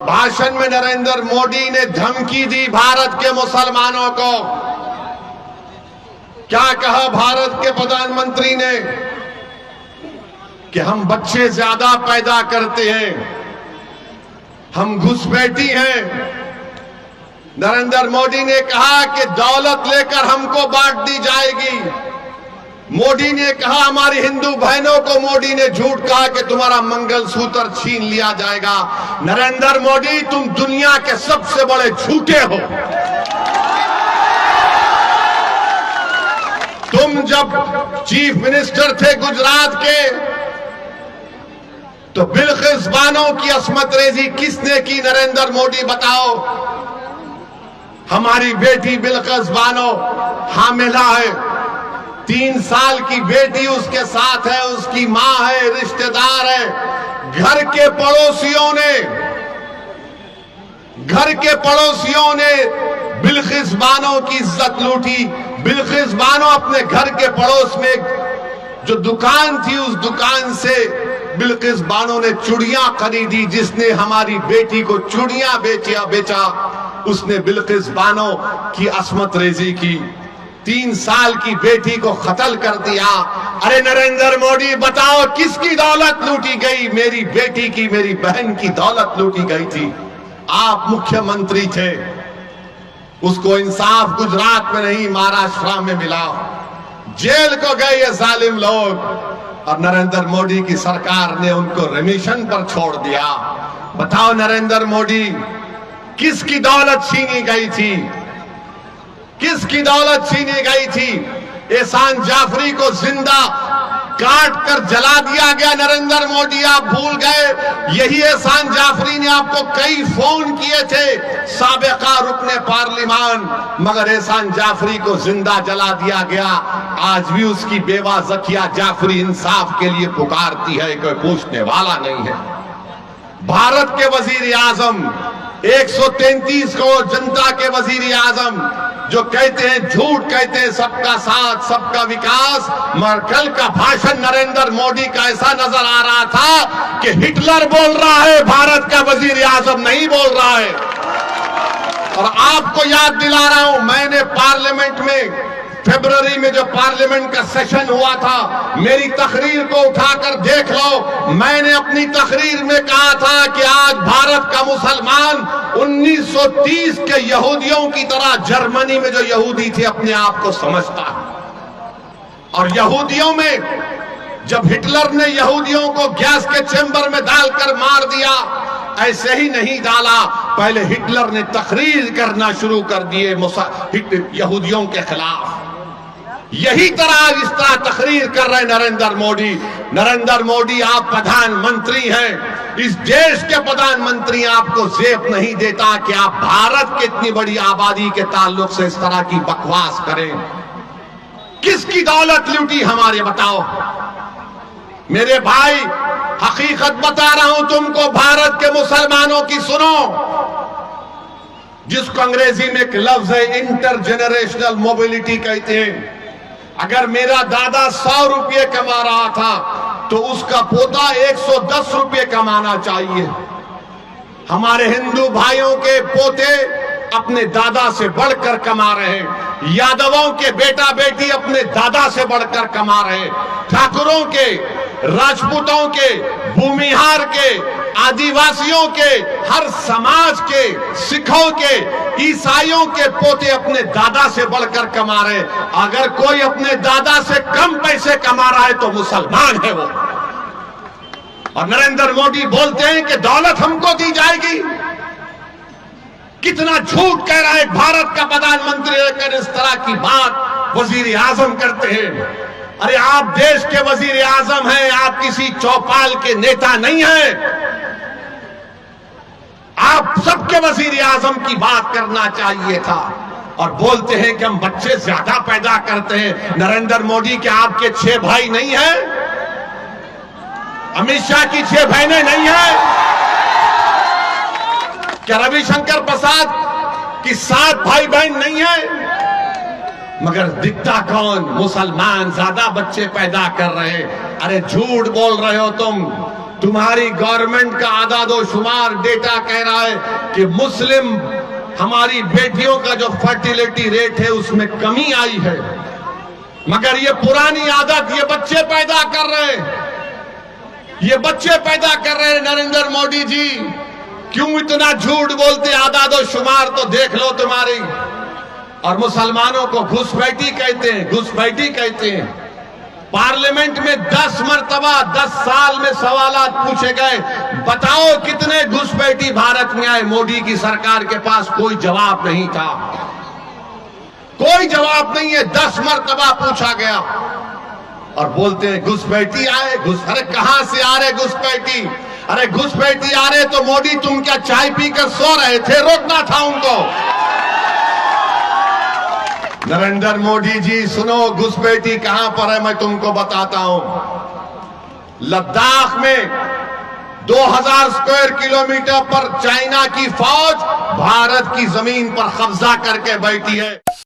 भाषण में नरेंद्र मोदी ने धमकी दी भारत के मुसलमानों को। क्या कहा भारत के प्रधानमंत्री ने कि हम बच्चे ज्यादा पैदा करते हैं, हम घुसपैठी हैं। नरेंद्र मोदी ने कहा कि दौलत लेकर हमको बांट दी जाएगी। मोदी ने कहा हमारी हिंदू बहनों को मोदी ने झूठ कहा कि तुम्हारा मंगलसूत्र छीन लिया जाएगा। नरेंद्र मोदी, तुम दुनिया के सबसे बड़े झूठे हो। तुम जब चीफ मिनिस्टर थे गुजरात के तो बिल्किस बानो की अस्मत रेजी किसने की? नरेंद्र मोदी बताओ। हमारी बेटी बिल्किस बानो हामिला है, 3 साल की बेटी उसके साथ है, उसकी मां है, रिश्तेदार है। घर के पड़ोसियों ने बिल्किस बानो की इज्जत लूटी। बिल्किस बानो अपने घर के पड़ोस में जो दुकान थी, उस दुकान से बिल्किस बानो ने चूड़ियां खरीदी। जिसने हमारी बेटी को चूड़ियां बेचा उसने बिल्किस बानो की अस्मत रेजी की। 3 साल की बेटी को कत्ल कर दिया। अरे नरेंद्र मोदी, बताओ किसकी दौलत लूटी गई? मेरी बेटी की, मेरी बहन की दौलत लूटी गई थी। आप मुख्यमंत्री थे, उसको इंसाफ गुजरात में नहीं महाराष्ट्र में मिला। जेल को गए ये जालिम लोग और नरेंद्र मोदी की सरकार ने उनको रिमिशन पर छोड़ दिया। बताओ नरेंद्र मोदी, किसकी दौलत छीनी गई थी? किसकी दौलत छीनी गई थी? एहसान जाफरी को जिंदा काट कर जला दिया गया। नरेंद्र मोदी, आप भूल गए? यही एहसान जाफरी ने आपको कई फोन किए थे, साबिका रुकने पार्लिमान, मगर एहसान जाफरी को जिंदा जला दिया गया। आज भी उसकी बेवा जकिया जाफरी इंसाफ के लिए पुकारती है, कोई पूछने वाला नहीं है। भारत के वजीर आजम 133 करोड़ जनता के वजीर आजम जो कहते हैं, झूठ कहते हैं सबका साथ सबका विकास, मगर कल का भाषण नरेंद्र मोदी का ऐसा नजर आ रहा था कि हिटलर बोल रहा है, भारत का वजीर आजम नहीं बोल रहा है। और आपको याद दिला रहा हूं, मैंने पार्लियामेंट में फरवरी में जो पार्लियामेंट का सेशन हुआ था, मेरी तकरीर को उठाकर देख लो। मैंने अपनी तकरीर में कहा था कि आज भारत का मुसलमान 1930 के यहूदियों की तरह जर्मनी में जो यहूदी थे अपने आप को समझता है। और यहूदियों में जब हिटलर ने यहूदियों को गैस के चेंबर में डालकर मार दिया, ऐसे ही नहीं डाला, पहले हिटलर ने तकरीर करना शुरू कर दिए यहूदियों के खिलाफ। यही तरह इस तरह तकरीर कर रहे नरेंद्र मोदी। नरेंद्र मोदी, आप प्रधानमंत्री हैं, इस देश के प्रधानमंत्री, आपको जेब नहीं देता कि आप भारत की इतनी बड़ी आबादी के ताल्लुक से इस तरह की बकवास करें। किसकी दौलत लूटी हमारे? बताओ मेरे भाई, हकीकत बता रहा हूं तुमको, भारत के मुसलमानों की सुनो, जिसको अंग्रेजी में एक लफ्ज है इंटरजेनरेशनल मोबिलिटी कहते हैं। अगर मेरा दादा 100 रुपये कमा रहा था तो उसका पोता 110 रुपये कमाना चाहिए। हमारे हिंदू भाइयों के पोते अपने दादा से बढ़कर कमा रहे हैं। यादवों के बेटा बेटी अपने दादा से बढ़कर कमा रहे हैं। ठाकुरों के, राजपूतों के, भूमिहार के, आदिवासियों के, हर समाज के, सिखों के, ईसाइयों के पोते अपने दादा से बढ़कर कमा रहे। अगर कोई अपने दादा से कम पैसे कमा रहा है तो मुसलमान है वो। और नरेंद्र मोदी बोलते हैं कि दौलत हमको दी जाएगी। कितना झूठ कह रहा है भारत का प्रधानमंत्री, लेकर इस तरह की बात वजीर आजम करते हैं। अरे आप देश के वजीर आजम हैं, आप किसी चौपाल के नेता नहीं हैं। आप सबके वजीर आजम की बात करना चाहिए था। और बोलते हैं कि हम बच्चे ज्यादा पैदा करते हैं। नरेंद्र मोदी, क्या आपके 6 भाई नहीं हैं? अमित शाह की 6 बहनें नहीं हैं? क्या रविशंकर प्रसाद की 7 भाई बहन नहीं है? मगर दिखता कौन? मुसलमान ज्यादा बच्चे पैदा कर रहे हैं। अरे झूठ बोल रहे हो तुम। तुम्हारी गवर्नमेंट का आदादो शुमार डेटा कह रहा है कि मुस्लिम हमारी बेटियों का जो फर्टिलिटी रेट है उसमें कमी आई है, मगर ये पुरानी आदत ये बच्चे पैदा कर रहे हैं, ये बच्चे पैदा कर रहे हैं। नरेंद्र मोदी जी क्यों इतना झूठ बोलते? आदादो शुमार तो देख लो तुम्हारी। और मुसलमानों को घुसपैठी कहते हैं, घुसपैठी कहते हैं। पार्लियामेंट में 10 मरतबा 10 साल में सवालात पूछे गए, बताओ कितने घुसपैठी भारत में आए। मोदी की सरकार के पास कोई जवाब नहीं था, कोई जवाब नहीं है। 10 मरतबा पूछा गया और बोलते हैं घुसपैठी आए। अरे कहां से आ रहे घुसपैठी? अरे घुसपैठी आ रहे तो मोदी तुम क्या चाय पीकर सो रहे थे? रोकना था उनको। नरेंद्र मोदी जी सुनो, घुसपैठी कहां पर है मैं तुमको बताता हूं। लद्दाख में 2000 स्क्वायर किलोमीटर पर चाइना की फौज भारत की जमीन पर कब्जा करके बैठी है।